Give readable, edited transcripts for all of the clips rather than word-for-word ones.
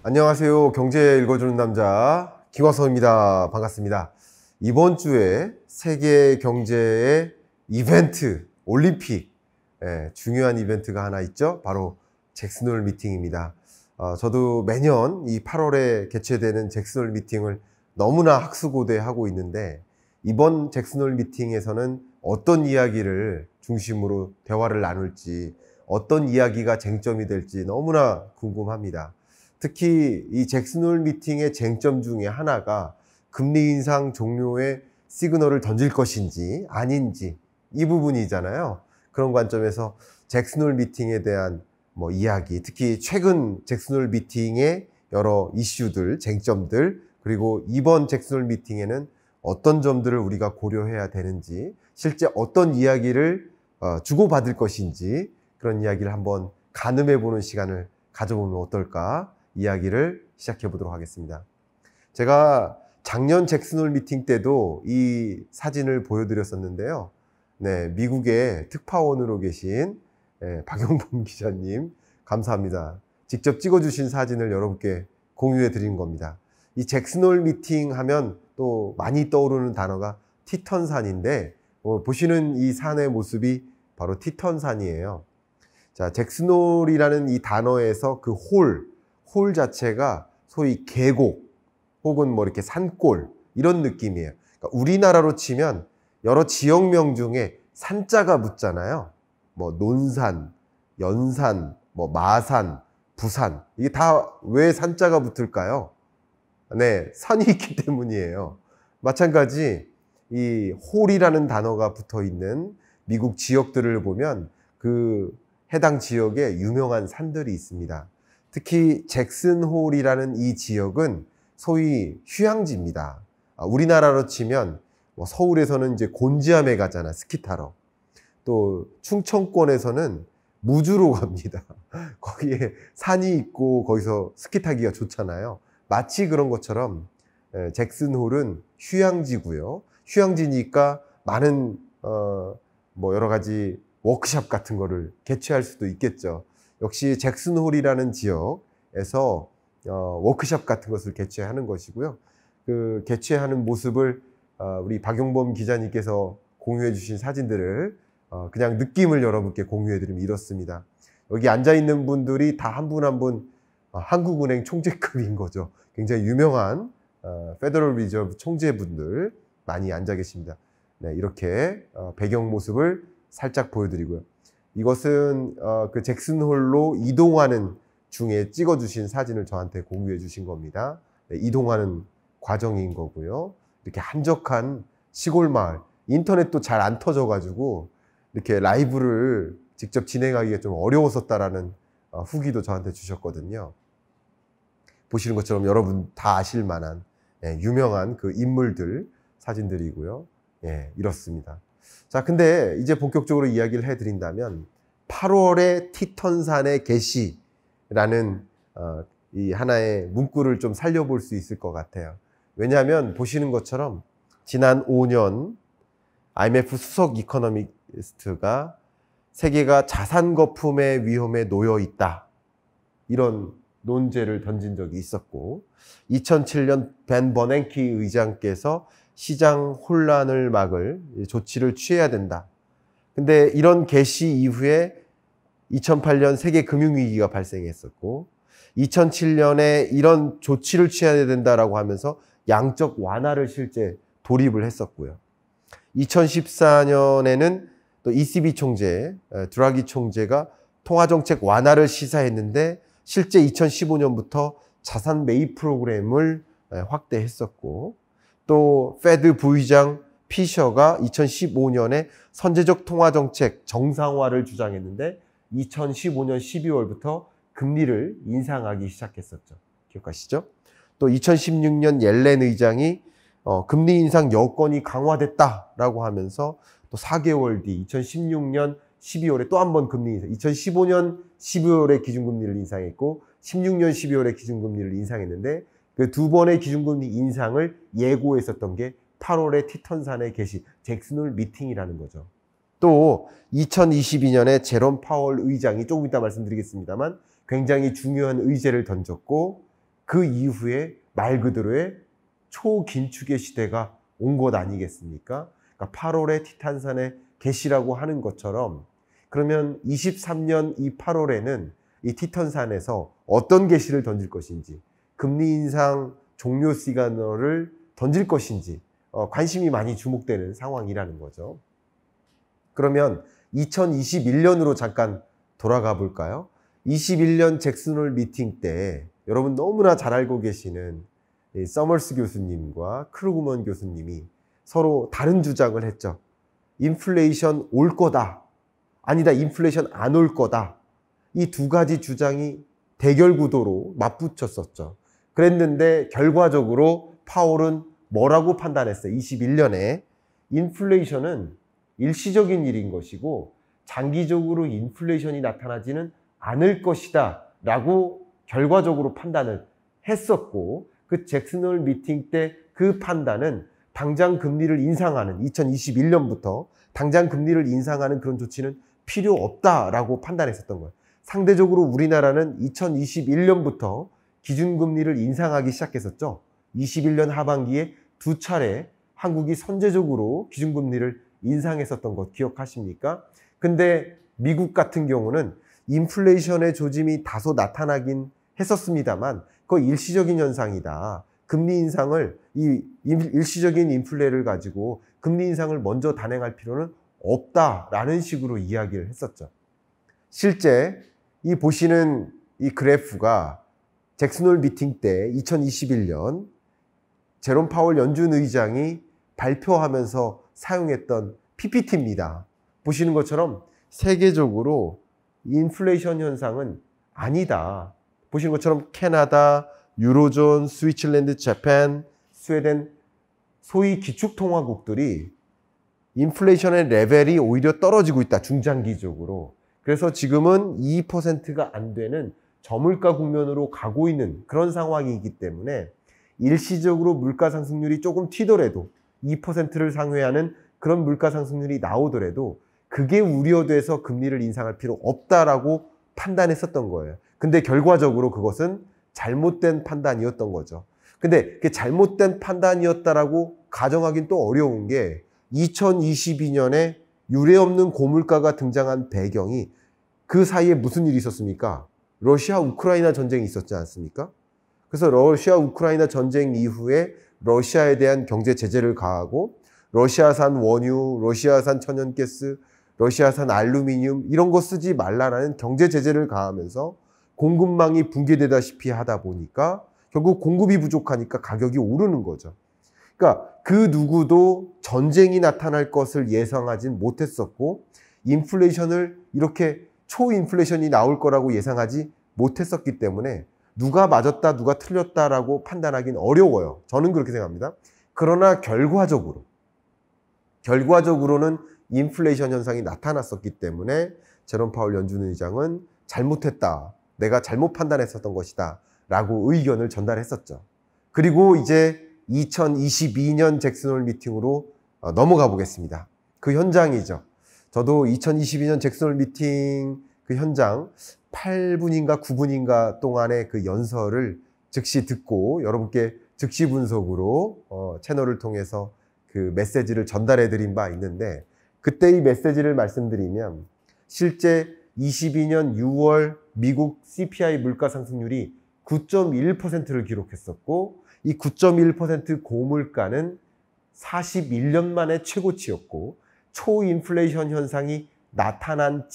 안녕하세요. 경제 읽어주는 남자 김화성입니다. 반갑습니다. 이번 주에 세계 경제의 이벤트, 올림픽, 중요한 이벤트가 하나 있죠. 바로 잭슨홀 미팅입니다. 저도 매년 이 8월에 개최되는 잭슨홀 미팅을 너무나 학수고대하고 있는데, 이번 잭슨홀 미팅에서는 어떤 이야기를 중심으로 대화를 나눌지, 어떤 이야기가 쟁점이 될지 너무나 궁금합니다. 특히 이 잭슨홀 미팅의 쟁점 중에 하나가 금리 인상 종료의 시그널을 던질 것인지 아닌지, 이 부분이잖아요. 그런 관점에서 잭슨홀 미팅에 대한 이야기, 특히 최근 잭슨홀 미팅의 여러 이슈들, 쟁점들, 그리고 이번 잭슨홀 미팅에는 어떤 점들을 우리가 고려해야 되는지, 실제 어떤 이야기를 주고받을 것인지, 그런 이야기를 한번 가늠해 보는 시간을 가져보면 어떨까, 이야기를 시작해 보도록 하겠습니다. 제가 작년 잭슨홀 미팅 때도 이 사진을 보여드렸었는데요. 미국의 특파원으로 계신 박용범 기자님, 감사합니다. 직접 찍어주신 사진을 여러분께 공유해 드린 겁니다. 이 잭슨홀 미팅 하면 또 많이 떠오르는 단어가 티턴산인데, 보시는 이 산의 모습이 바로 티턴산이에요. 자, 잭슨홀이라는 이 단어에서 그 홀 자체가 소위 계곡 혹은 이렇게 산골, 이런 느낌이에요. 그러니까 우리나라로 치면 여러 지역명 중에 산자가 붙잖아요. 논산, 연산, 마산, 부산. 이게 다 왜 산자가 붙을까요? 산이 있기 때문이에요. 마찬가지 이 홀이라는 단어가 붙어 있는 미국 지역들을 보면 그 해당 지역에 유명한 산들이 있습니다. 특히 잭슨홀이라는 이 지역은 소위 휴양지입니다. 우리나라로 치면 서울에서는 이제 곤지암에 가잖아, 스키 타러. 또 충청권에서는 무주로 갑니다. 거기에 산이 있고 거기서 스키 타기가 좋잖아요. 마치 그런 것처럼 잭슨홀은 휴양지고요. 휴양지니까 많은 여러 가지 워크숍 같은 거를 개최할 수도 있겠죠. 역시 잭슨홀이라는 지역에서 워크숍 같은 것을 개최하는 것이고요. 그 개최하는 모습을 우리 박용범 기자님께서 공유해 주신 사진들을 그냥 느낌을 여러분께 공유해 드리면 이렇습니다. 여기 앉아 있는 분들이 다 한 분 한 분 한국은행 총재급인 거죠. 굉장히 유명한 페더럴 리저브 총재분들 많이 앉아 계십니다. 이렇게 배경 모습을 살짝 보여드리고요. 이것은 그 잭슨홀로 이동하는 중에 찍어주신 사진을 저한테 공유해 주신 겁니다. 이동하는 과정인 거고요. 이렇게 한적한 시골 마을, 인터넷도 잘 안 터져가지고 이렇게 라이브를 직접 진행하기가 좀 어려웠었다라는 후기도 저한테 주셨거든요. 보시는 것처럼 여러분 다 아실 만한 유명한 그 인물들 사진들이고요. 이렇습니다. 자, 근데 이제 본격적으로 이야기를 해드린다면 8월의 티턴산의 계시라는 이 하나의 문구를 좀 살려볼 수 있을 것 같아요. 왜냐하면 보시는 것처럼 지난 5년 IMF 수석 이코노미스트가 세계가 자산 거품의 위험에 놓여 있다, 이런 논제를 던진 적이 있었고, 2007년 벤 버냉키 의장께서 시장 혼란을 막을 조치를 취해야 된다. 근데 이런 개시 이후에 2008년 세계 금융위기가 발생했었고, 2007년에 이런 조치를 취해야 된다라고 하면서 양적 완화를 실제 돌입을 했었고요. 2014년에는 또 ECB 총재, 드라기 총재가 통화정책 완화를 시사했는데, 실제 2015년부터 자산 매입 프로그램을 확대했었고, 또 페드 부의장 피셔가 2015년에 선제적 통화정책 정상화를 주장했는데 2015년 12월부터 금리를 인상하기 시작했었죠. 기억하시죠? 또 2016년 옐렌 의장이 금리 인상 여건이 강화됐다라고 하면서 또 4개월 뒤 2016년 12월에 또 한 번 금리 인상, 2015년 12월에 기준금리를 인상했고 16년 12월에 기준금리를 인상했는데, 그 두 번의 기준금리 인상을 예고했었던 게 8월의 티턴산의 개시, 잭슨홀 미팅이라는 거죠. 또 2022년에 제롬 파월 의장이 조금 이따 말씀드리겠습니다만 굉장히 중요한 의제를 던졌고, 그 이후에 말 그대로의 초긴축의 시대가 온 것 아니겠습니까? 그러니까 8월에 티탄산의 개시라고 하는 것처럼, 그러면 23년 이 8월에는 이 티탄산에서 어떤 개시를 던질 것인지, 금리 인상 종료 시그널을 던질 것인지 관심이 많이 주목되는 상황이라는 거죠. 그러면 2021년으로 잠깐 돌아가 볼까요? 21년 잭슨홀 미팅 때 여러분 너무나 잘 알고 계시는 서머스 교수님과 크루그먼 교수님이 서로 다른 주장을 했죠. 인플레이션 올 거다. 아니다, 인플레이션 안 올 거다. 이 두 가지 주장이 대결 구도로 맞붙였었죠. 그랬는데 결과적으로 파월은 뭐라고 판단했어요? 21년에 인플레이션은 일시적인 일인 것이고 장기적으로 인플레이션이 나타나지는 않을 것이다 라고 결과적으로 판단을 했었고, 그 잭슨홀 미팅 때 그 판단은 당장 금리를 인상하는, 2021년부터 당장 금리를 인상하는 그런 조치는 필요 없다라고 판단했었던 거예요. 상대적으로 우리나라는 2021년부터 기준금리를 인상하기 시작했었죠. 21년 하반기에 두 차례 한국이 선제적으로 기준금리를 인상했었던 것 기억하십니까? 근데 미국 같은 경우는 인플레이션의 조짐이 다소 나타나긴 했었습니다만 그거 일시적인 현상이다. 금리 인상을, 이 일시적인 인플레를 가지고 금리 인상을 먼저 단행할 필요는 없다라는 식으로 이야기를 했었죠. 실제 이 보시는 이 그래프가 잭슨홀 미팅 때 2021년 제롬 파월 연준 의장이 발표하면서 사용했던 PPT입니다. 보시는 것처럼 세계적으로 인플레이션 현상은 아니다. 보시는 것처럼 캐나다, 유로존, 스위tzerland, 재팬, 스웨덴, 소위 기축통화국들이 인플레이션의 레벨이 오히려 떨어지고 있다. 중장기적으로. 그래서 지금은 2%가 안 되는 저물가 국면으로 가고 있는 그런 상황이기 때문에 일시적으로 물가 상승률이 조금 튀더라도 2%를 상회하는 그런 물가 상승률이 나오더라도 그게 우려돼서 금리를 인상할 필요 없다라고 판단했었던 거예요. 근데 결과적으로 그것은 잘못된 판단이었던 거죠. 근데 그게 잘못된 판단이었다라고 가정하긴 또 어려운 게 2022년에 유례없는 고물가가 등장한 배경이 그 사이에 무슨 일이 있었습니까? 러시아 우크라이나 전쟁이 있었지 않습니까? 그래서 러시아 우크라이나 전쟁 이후에 러시아에 대한 경제 제재를 가하고 러시아산 원유, 러시아산 천연가스, 러시아산 알루미늄 이런 거 쓰지 말라라는 경제 제재를 가하면서 공급망이 붕괴되다시피 하다 보니까 결국 공급이 부족하니까 가격이 오르는 거죠. 그러니까 그 누구도 전쟁이 나타날 것을 예상하진 못했었고 인플레이션을 이렇게 초인플레이션이 나올 거라고 예상하지 못했었기 때문에 누가 맞았다 누가 틀렸다라고 판단하기는 어려워요. 저는 그렇게 생각합니다. 그러나 결과적으로는 인플레이션 현상이 나타났었기 때문에 제롬 파월 연준 의장은 잘못했다. 내가 잘못 판단했었던 것이다. 라고 의견을 전달했었죠. 그리고 이제 2022년 잭슨홀 미팅으로 넘어가 보겠습니다. 그 현장이죠. 저도 2022년 잭슨홀 미팅 그 현장 8분인가 9분인가 동안의 그 연설을 즉시 듣고 여러분께 즉시 분석으로 채널을 통해서 그 메시지를 전달해 드린 바 있는데, 그때 이 메시지를 말씀드리면 실제 22년 6월 미국 CPI 물가 상승률이 9.1%를 기록했었고 이 9.1% 고물가는 41년 만에 최고치였고 초인플레이션 현상이 나타난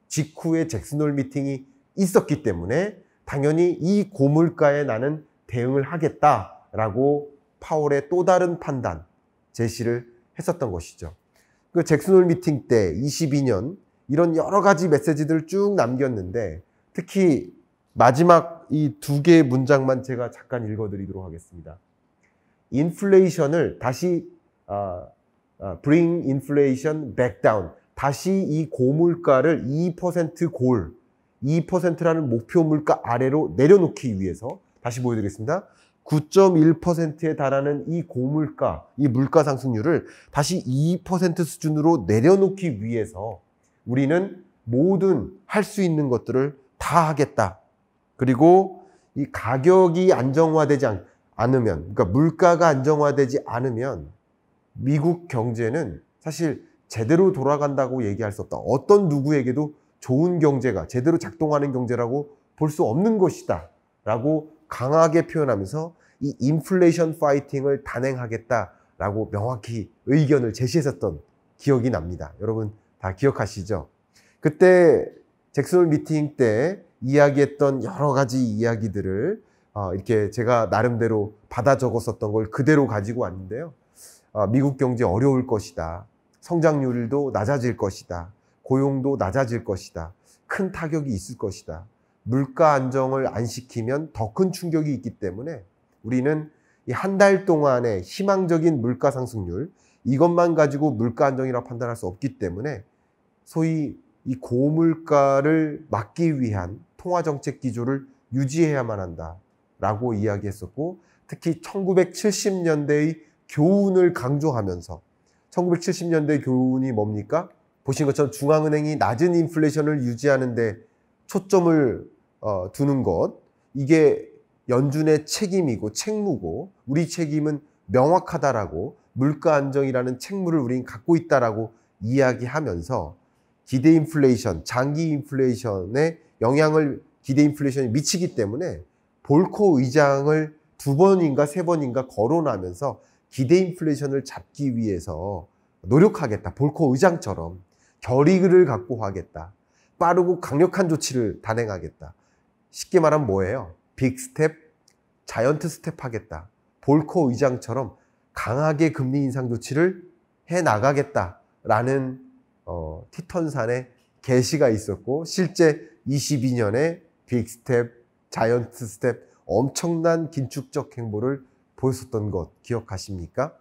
직후에 잭슨홀 미팅이 있었기 때문에 당연히 이 고물가에 나는 대응을 하겠다라고 파월의 또 다른 판단 제시를 했었던 것이죠. 그 잭슨홀 미팅 때 22년 이런 여러 가지 메시지들을 쭉 남겼는데 특히 마지막 이 두 개의 문장만 제가 잠깐 읽어드리도록 하겠습니다. 인플레이션을 다시 bring inflation back down, 다시 이 고물가를 2%라는 목표 물가 아래로 내려놓기 위해서, 다시 보여드리겠습니다. 9.1%에 달하는 이 고물가, 이 물가 상승률을 다시 2% 수준으로 내려놓기 위해서 우리는 모든 할 수 있는 것들을 다 하겠다. 그리고 이 가격이 안정화되지 않으면, 그러니까 물가가 안정화되지 않으면 미국 경제는 사실 제대로 돌아간다고 얘기할 수 없다. 어떤 누구에게도 좋은 경제가 제대로 작동하는 경제라고 볼 수 없는 것이다 라고 강하게 표현하면서 이 인플레이션 파이팅을 단행하겠다라고 명확히 의견을 제시했었던 기억이 납니다. 여러분 다 기억하시죠? 그때 잭슨 홀 미팅 때 이야기했던 여러 가지 이야기들을 이렇게 제가 나름대로 받아 적었었던 걸 그대로 가지고 왔는데요. 미국 경제 어려울 것이다. 성장률도 낮아질 것이다. 고용도 낮아질 것이다. 큰 타격이 있을 것이다. 물가 안정을 안 시키면 더 큰 충격이 있기 때문에 우리는 이 한 달 동안의 희망적인 물가 상승률, 이것만 가지고 물가 안정이라고 판단할 수 없기 때문에 소위 이 고물가를 막기 위한 통화정책 기조를 유지해야만 한다라고 이야기했었고, 특히 1970년대의 교훈을 강조하면서, 1970년대 교훈이 뭡니까? 보신 것처럼 중앙은행이 낮은 인플레이션을 유지하는 데 초점을 두는 것, 이게 연준의 책임이고 책무고 우리 책임은 명확하다라고, 물가 안정이라는 책무를 우리는 갖고 있다라고 이야기하면서 기대 인플레이션, 장기 인플레이션에 영향을 기대 인플레이션이 미치기 때문에 볼커 의장을 2번인가 3번인가 거론하면서 기대 인플레이션을 잡기 위해서 노력하겠다. 볼커 의장처럼 결의를 갖고 하겠다. 빠르고 강력한 조치를 단행하겠다. 쉽게 말하면 뭐예요? 빅 스텝, 자이언트 스텝 하겠다. 볼커 의장처럼 강하게 금리 인상 조치를 해 나가겠다라는 티턴산의 계시가 있었고, 실제 22년에 빅 스텝, 자이언트 스텝, 엄청난 긴축적 행보를 보였었던 것 기억하십니까?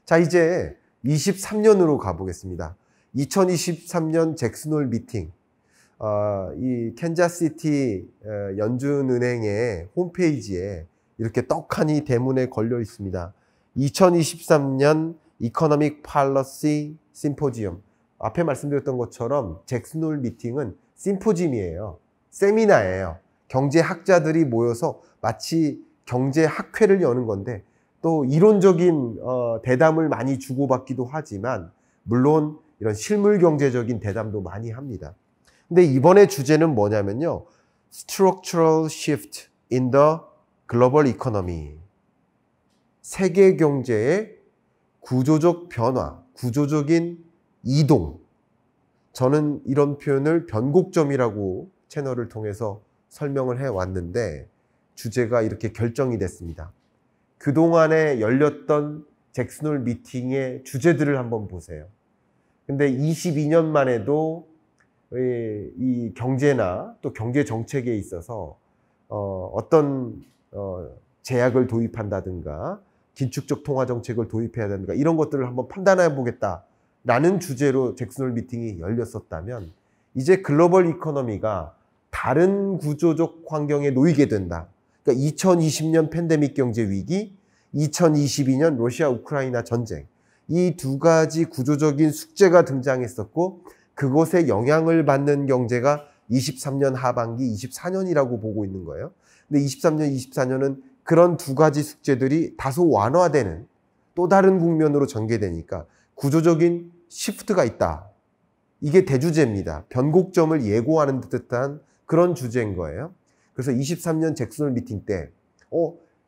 자, 이제 23년으로 가보겠습니다. 2023년 잭슨 홀 미팅, 이 캔자스시티 연준은행의 홈페이지에 이렇게 떡하니 대문에 걸려 있습니다. 2023년 이코노믹 팔러시 심포지엄. 앞에 말씀드렸던 것처럼 잭슨 홀 미팅은 심포지엄이에요. 세미나예요. 경제학자들이 모여서 마치 경제학회를 여는 건데, 또 이론적인 대담을 많이 주고받기도 하지만 물론 이런 실물 경제적인 대담도 많이 합니다. 근데 이번에 주제는 뭐냐면요, Structural Shift in the Global Economy. 세계 경제의 구조적 변화, 구조적인 이동. 저는 이런 표현을 변곡점이라고 채널을 통해서 설명을 해왔는데, 주제가 이렇게 결정이 됐습니다. 그동안에 열렸던 잭슨 홀 미팅의 주제들을 한번 보세요. 근데 22년만 해도 이 경제나 또 경제 정책에 있어서 어떤 제약을 도입한다든가 긴축적 통화 정책을 도입해야 된다든가 이런 것들을 한번 판단해 보겠다라는 주제로 잭슨 홀 미팅이 열렸었다면, 이제 글로벌 이코노미가 다른 구조적 환경에 놓이게 된다. 그러니까 2020년 팬데믹 경제 위기, 2022년 러시아 우크라이나 전쟁, 이 두 가지 구조적인 숙제가 등장했었고, 그것에 영향을 받는 경제가 23년 하반기, 24년이라고 보고 있는 거예요. 근데 23년, 24년은 그런 두 가지 숙제들이 다소 완화되는 또 다른 국면으로 전개되니까 구조적인 시프트가 있다. 이게 대주제입니다. 변곡점을 예고하는 듯한 그런 주제인 거예요. 그래서 23년 잭슨 홀 미팅 때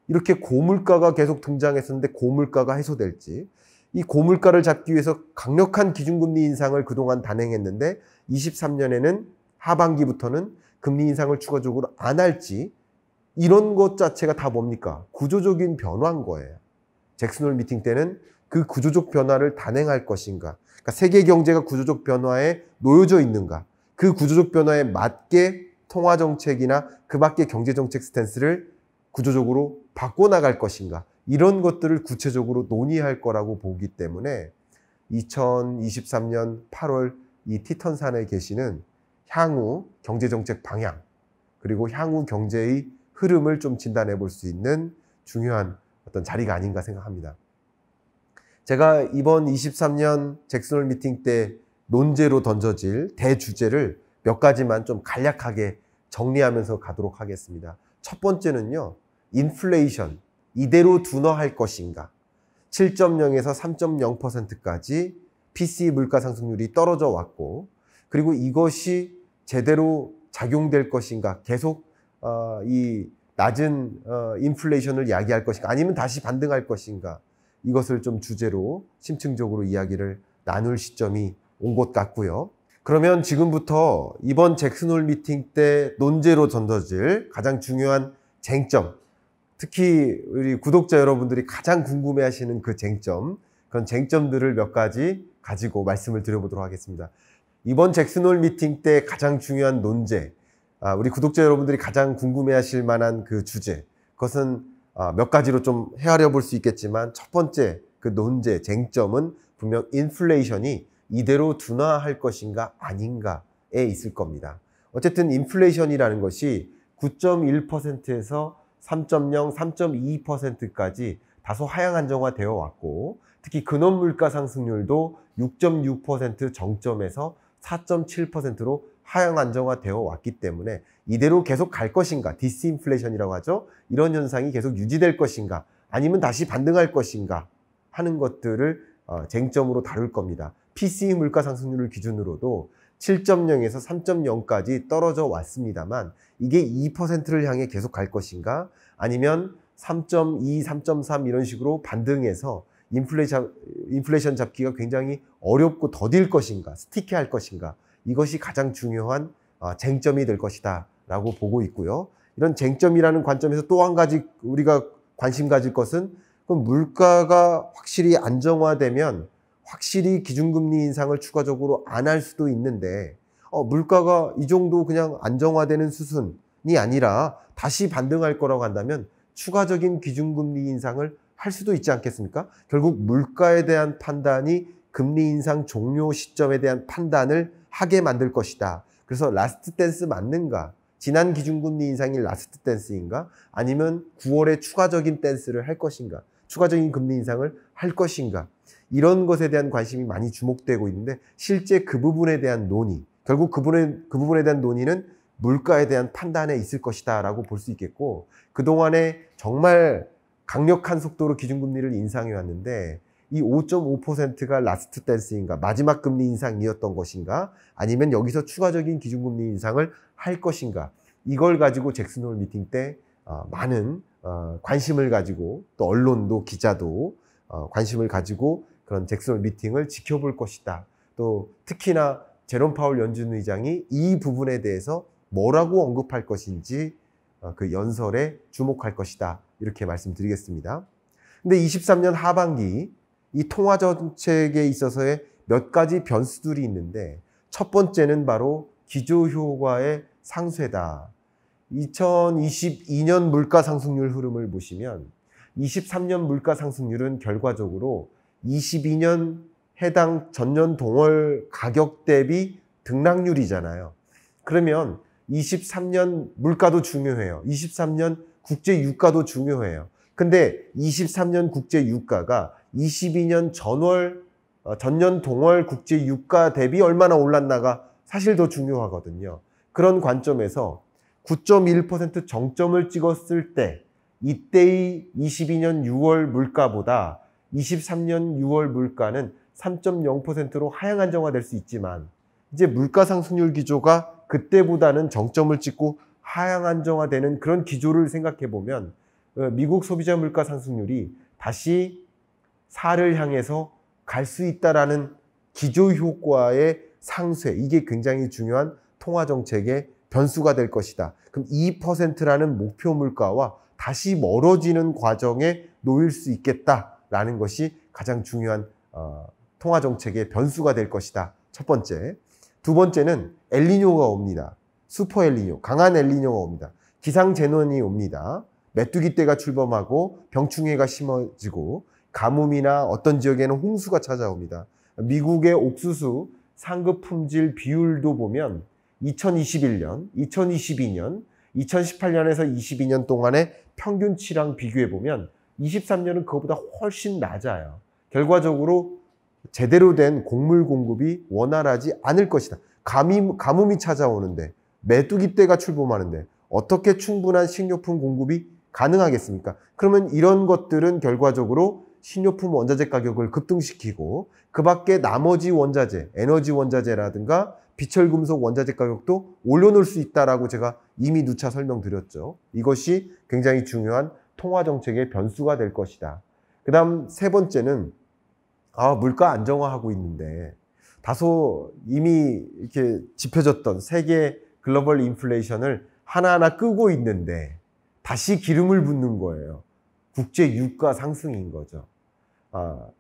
이렇게 고물가가 계속 등장했었는데 고물가가 해소될지, 이 고물가를 잡기 위해서 강력한 기준금리 인상을 그동안 단행했는데 23년에는 하반기부터는 금리 인상을 추가적으로 안 할지, 이런 것 자체가 다 뭡니까? 구조적인 변화인 거예요. 잭슨 홀 미팅 때는 그 구조적 변화를 단행할 것인가, 그러니까 세계 경제가 구조적 변화에 놓여져 있는가, 그 구조적 변화에 맞게 통화정책이나 그 밖의 경제정책 스탠스를 구조적으로 바꿔나갈 것인가, 이런 것들을 구체적으로 논의할 거라고 보기 때문에 2023년 8월 이 티턴산에 계시는 향후 경제정책 방향, 그리고 향후 경제의 흐름을 좀 진단해 볼 수 있는 중요한 어떤 자리가 아닌가 생각합니다. 제가 이번 23년 잭슨 홀 미팅 때 논제로 던져질 대주제를 몇 가지만 좀 간략하게 정리하면서 가도록 하겠습니다. 첫 번째는요, 인플레이션, 이대로 둔화할 것인가. 7.0에서 3.0%까지 PCE 물가 상승률이 떨어져 왔고, 그리고 이것이 제대로 작용될 것인가, 계속 이 낮은 인플레이션을 야기할 것인가, 아니면 다시 반등할 것인가, 이것을 좀 주제로 심층적으로 이야기를 나눌 시점이 온 것 같고요. 그러면 지금부터 이번 잭슨홀 미팅 때 논제로 던져질 가장 중요한 쟁점, 특히 우리 구독자 여러분들이 가장 궁금해하시는 그 쟁점, 그런 쟁점들을 몇 가지 가지고 말씀을 드려보도록 하겠습니다. 이번 잭슨홀 미팅 때 가장 중요한 논제, 우리 구독자 여러분들이 가장 궁금해하실 만한 그 주제, 그것은 몇 가지로 좀 헤아려 볼 수 있겠지만, 첫 번째 그 논제, 쟁점은 분명 인플레이션이 이대로 둔화할 것인가 아닌가에 있을 겁니다. 어쨌든 인플레이션이라는 것이 9.1%에서 3.0, 3.2%까지 다소 하향 안정화되어 왔고, 특히 근원 물가 상승률도 6.6% 정점에서 4.7%로 하향 안정화되어 왔기 때문에 이대로 계속 갈 것인가, 디스인플레이션이라고 하죠. 이런 현상이 계속 유지될 것인가, 아니면 다시 반등할 것인가 하는 것들을 쟁점으로 다룰 겁니다. PCE 물가 상승률을 기준으로도 7.0에서 3.0까지 떨어져 왔습니다만, 이게 2%를 향해 계속 갈 것인가, 아니면 3.2, 3.3 이런 식으로 반등해서 인플레이션 잡기가 굉장히 어렵고 더딜 것인가, 스티키할 것인가, 이것이 가장 중요한 쟁점이 될 것이다 라고 보고 있고요. 이런 쟁점이라는 관점에서 또 한 가지 우리가 관심 가질 것은, 그럼 물가가 확실히 안정화되면 확실히 기준금리 인상을 추가적으로 안 할 수도 있는데, 물가가 이 정도 그냥 안정화되는 수준이 아니라 다시 반등할 거라고 한다면 추가적인 기준금리 인상을 할 수도 있지 않겠습니까? 결국 물가에 대한 판단이 금리 인상 종료 시점에 대한 판단을 하게 만들 것이다. 그래서 라스트 댄스 맞는가? 지난 기준금리 인상이 라스트 댄스인가? 아니면 9월에 추가적인 댄스를 할 것인가? 추가적인 금리 인상을 할 것인가? 이런 것에 대한 관심이 많이 주목되고 있는데, 실제 그 부분에 대한 논의, 결국 그 부분에 대한 논의는 물가에 대한 판단에 있을 것이다 라고 볼 수 있겠고, 그동안에 정말 강력한 속도로 기준금리를 인상해 왔는데, 이 5.5%가 라스트 댄스인가, 마지막 금리 인상이었던 것인가, 아니면 여기서 추가적인 기준금리 인상을 할 것인가, 이걸 가지고 잭슨홀 미팅 때 많은 관심을 가지고, 또 언론도 기자도 관심을 가지고 그런 잭슨홀 미팅을 지켜볼 것이다. 또 특히나 제롬 파월 연준 의장이 이 부분에 대해서 뭐라고 언급할 것인지 그 연설에 주목할 것이다, 이렇게 말씀드리겠습니다. 근데 23년 하반기 이 통화 정책에 있어서의 몇 가지 변수들이 있는데, 첫 번째는 바로 기조효과의 상쇄다. 2022년 물가 상승률 흐름을 보시면 23년 물가 상승률은 결과적으로 22년 해당 전년 동월 가격 대비 등락률이잖아요. 그러면 23년 물가도 중요해요. 23년 국제 유가도 중요해요. 근데 23년 국제 유가가 22년 전년 동월 국제 유가 대비 얼마나 올랐나가 사실 더 중요하거든요. 그런 관점에서 9.1% 정점을 찍었을 때, 이때의 22년 6월 물가보다 23년 6월 물가는 3.0%로 하향 안정화될 수 있지만, 이제 물가 상승률 기조가 그때보다는 정점을 찍고 하향 안정화되는 그런 기조를 생각해 보면, 미국 소비자 물가 상승률이 다시 4를 향해서 갈 수 있다라는 기조 효과의 상쇄, 이게 굉장히 중요한 통화 정책의 변수가 될 것이다. 그럼 2%라는 목표 물가와 다시 멀어지는 과정에 놓일 수 있겠다라는 것이 가장 중요한 통화 정책의 변수가 될 것이다. 첫 번째. 두 번째는 엘니뇨가 옵니다. 슈퍼 엘니뇨, 강한 엘니뇨가 옵니다. 기상재난이 옵니다. 메뚜기 떼가 출범하고 병충해가 심해지고, 가뭄이나 어떤 지역에는 홍수가 찾아옵니다. 미국의 옥수수 상급 품질 비율도 보면 2021년, 2022년, 2018년에서 22년 동안의 평균치랑 비교해 보면 23년은 그것보다 훨씬 낮아요. 결과적으로 제대로 된 곡물 공급이 원활하지 않을 것이다. 가뭄이 찾아오는데, 메뚜기 떼가 출범하는데 어떻게 충분한 식료품 공급이 가능하겠습니까? 그러면 이런 것들은 결과적으로 식료품 원자재 가격을 급등시키고 그 밖에 나머지 원자재, 에너지 원자재라든가 비철금속 원자재 가격도 올려놓을 수 있다라고 제가 이미 누차 설명드렸죠. 이것이 굉장히 중요한 통화정책의 변수가 될 것이다. 그 다음 세 번째는 물가 안정화하고 있는데 다소 이미 이렇게 짚혀졌던 세계 글로벌 인플레이션을 하나하나 끄고 있는데 다시 기름을 붓는 거예요. 국제 유가 상승인 거죠.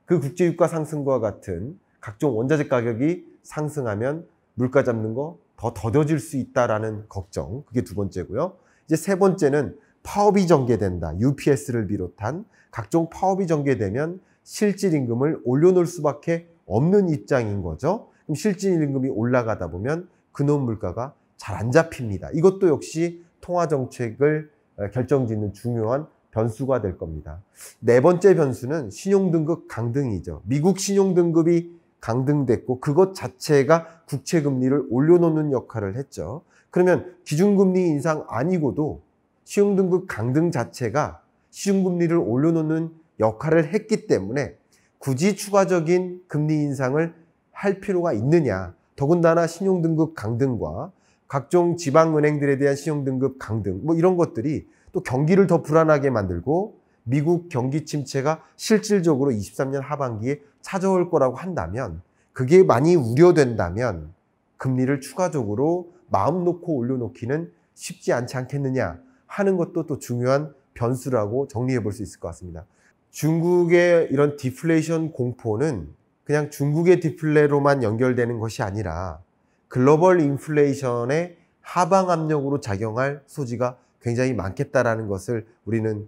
그 국제 유가 상승과 같은 각종 원자재 가격이 상승하면 물가 잡는 거 더 더뎌질 수 있다라는 걱정. 그게 두 번째고요. 이제 세 번째는 파업이 전개된다. UPS를 비롯한 각종 파업이 전개되면 실질 임금을 올려놓을 수밖에 없는 입장인 거죠. 그럼 실질 임금이 올라가다 보면 근원 물가가 잘 안 잡힙니다. 이것도 역시 통화 정책을 결정짓는 중요한 변수가 될 겁니다. 네 번째 변수는 신용등급 강등이죠. 미국 신용등급이 강등됐고 그것 자체가 국채금리를 올려놓는 역할을 했죠. 그러면 기준금리 인상 아니고도 신용등급 강등 자체가 시중금리를 올려놓는 역할을 했기 때문에 굳이 추가적인 금리 인상을 할 필요가 있느냐. 더군다나 신용등급 강등과 각종 지방은행들에 대한 신용등급 강등 이런 것들이 또 경기를 더 불안하게 만들고 미국 경기 침체가 실질적으로 23년 하반기에 찾아올 거라고 한다면 그게 많이 우려된다면 금리를 추가적으로 마음 놓고 올려놓기는 쉽지 않지 않겠느냐 하는 것도 또 중요한 변수라고 정리해 볼 수 있을 것 같습니다. 중국의 이런 디플레이션 공포는 그냥 중국의 디플레로만 연결되는 것이 아니라 글로벌 인플레이션의 하방 압력으로 작용할 소지가 굉장히 많겠다라는 것을 우리는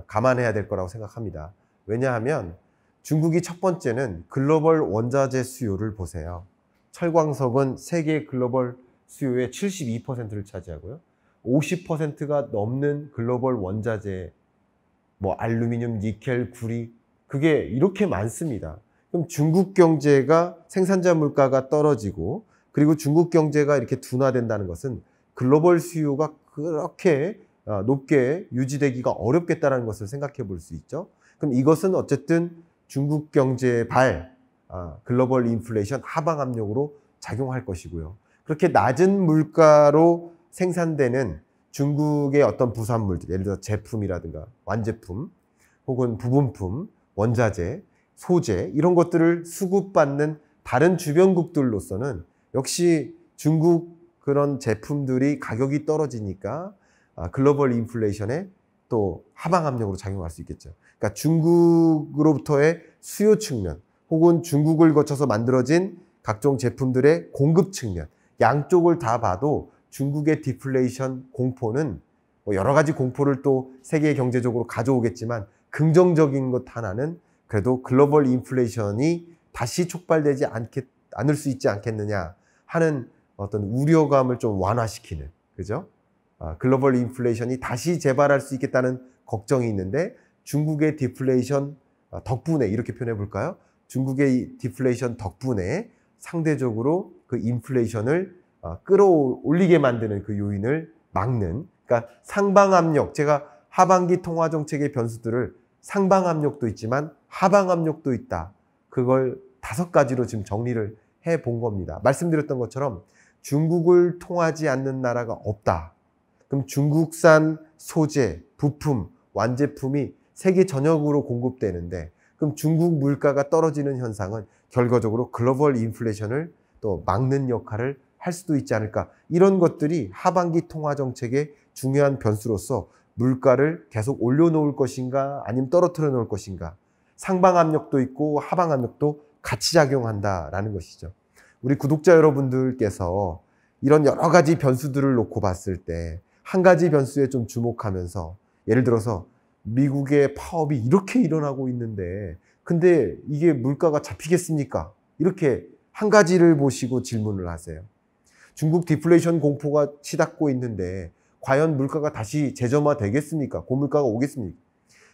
감안해야 될 거라고 생각합니다. 왜냐하면 중국이 첫 번째는 글로벌 원자재 수요를 보세요. 철광석은 세계 글로벌 수요의 72%를 차지하고요. 50%가 넘는 글로벌 원자재, 알루미늄, 니켈, 구리, 그게 이렇게 많습니다. 그럼 중국 경제가 생산자 물가가 떨어지고 그리고 중국 경제가 이렇게 둔화된다는 것은 글로벌 수요가 그렇게 높게 유지되기가 어렵겠다는 것을 생각해 볼 수 있죠. 그럼 이것은 어쨌든 중국 경제의 글로벌 인플레이션 하방 압력으로 작용할 것이고요. 그렇게 낮은 물가로 생산되는 중국의 어떤 부산물들, 예를 들어 제품이라든가 완제품 혹은 부분품, 원자재, 소재 이런 것들을 수급받는 다른 주변국들로서는 역시 중국 그런 제품들이 가격이 떨어지니까 글로벌 인플레이션에 또 하방 압력으로 작용할 수 있겠죠. 그러니까 중국으로부터의 수요 측면 혹은 중국을 거쳐서 만들어진 각종 제품들의 공급 측면 양쪽을 다 봐도 중국의 디플레이션 공포는 여러 가지 공포를 또 세계 경제적으로 가져오겠지만 긍정적인 것 하나는 그래도 글로벌 인플레이션이 다시 촉발되지 않을 수 있지 않겠느냐 하는 어떤 우려감을 좀 완화시키는, 그죠? 글로벌 인플레이션이 다시 재발할 수 있겠다는 걱정이 있는데 중국의 디플레이션 덕분에 이렇게 표현해 볼까요? 중국의 디플레이션 덕분에 상대적으로 그 인플레이션을 끌어올리게 만드는 그 요인을 막는, 그러니까 상방 압력, 제가 하반기 통화 정책의 변수들을 상방 압력도 있지만 하방 압력도 있다. 그걸 5가지로 지금 정리를 해 본 겁니다. 말씀드렸던 것처럼 중국을 통하지 않는 나라가 없다. 그럼 중국산 소재, 부품, 완제품이 세계 전역으로 공급되는데 그럼 중국 물가가 떨어지는 현상은 결과적으로 글로벌 인플레이션을 또 막는 역할을 할 수도 있지 않을까. 이런 것들이 하반기 통화 정책의 중요한 변수로서 물가를 계속 올려놓을 것인가 아니면 떨어뜨려 놓을 것인가. 상방 압력도 있고 하방 압력도 같이 작용한다라는 것이죠. 우리 구독자 여러분들께서 이런 여러 가지 변수들을 놓고 봤을 때 한 가지 변수에 좀 주목하면서 예를 들어서 미국의 파업이 이렇게 일어나고 있는데 근데 이게 물가가 잡히겠습니까? 이렇게 한 가지를 보시고 질문을 하세요. 중국 디플레이션 공포가 치닫고 있는데 과연 물가가 다시 재점화 되겠습니까? 고물가가 오겠습니까?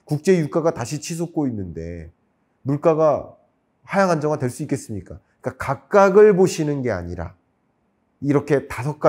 국제 유가가 다시 치솟고 있는데 물가가 하향 안정화 될 수 있겠습니까? 그러니까 각각을 보시는 게 아니라 이렇게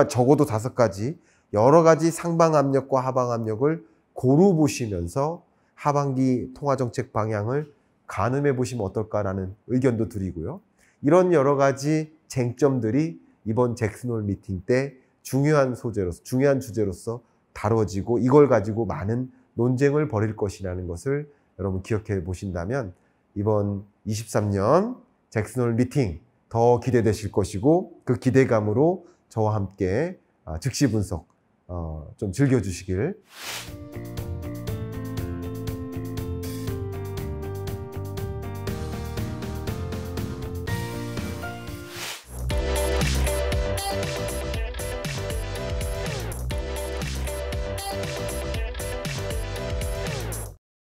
적어도 5가지 여러 가지 상방 압력과 하방 압력을 고루 보시면서 하반기 통화정책 방향을 가늠해 보시면 어떨까라는 의견도 드리고요. 이런 여러 가지 쟁점들이 이번 잭슨홀 미팅 때 중요한 소재로서, 중요한 주제로서 다뤄지고 이걸 가지고 많은 논쟁을 벌일 것이라는 것을 여러분 기억해 보신다면 이번 23년 잭슨홀 미팅 더 기대되실 것이고 그 기대감으로 저와 함께 즉시 분석 좀 즐겨주시길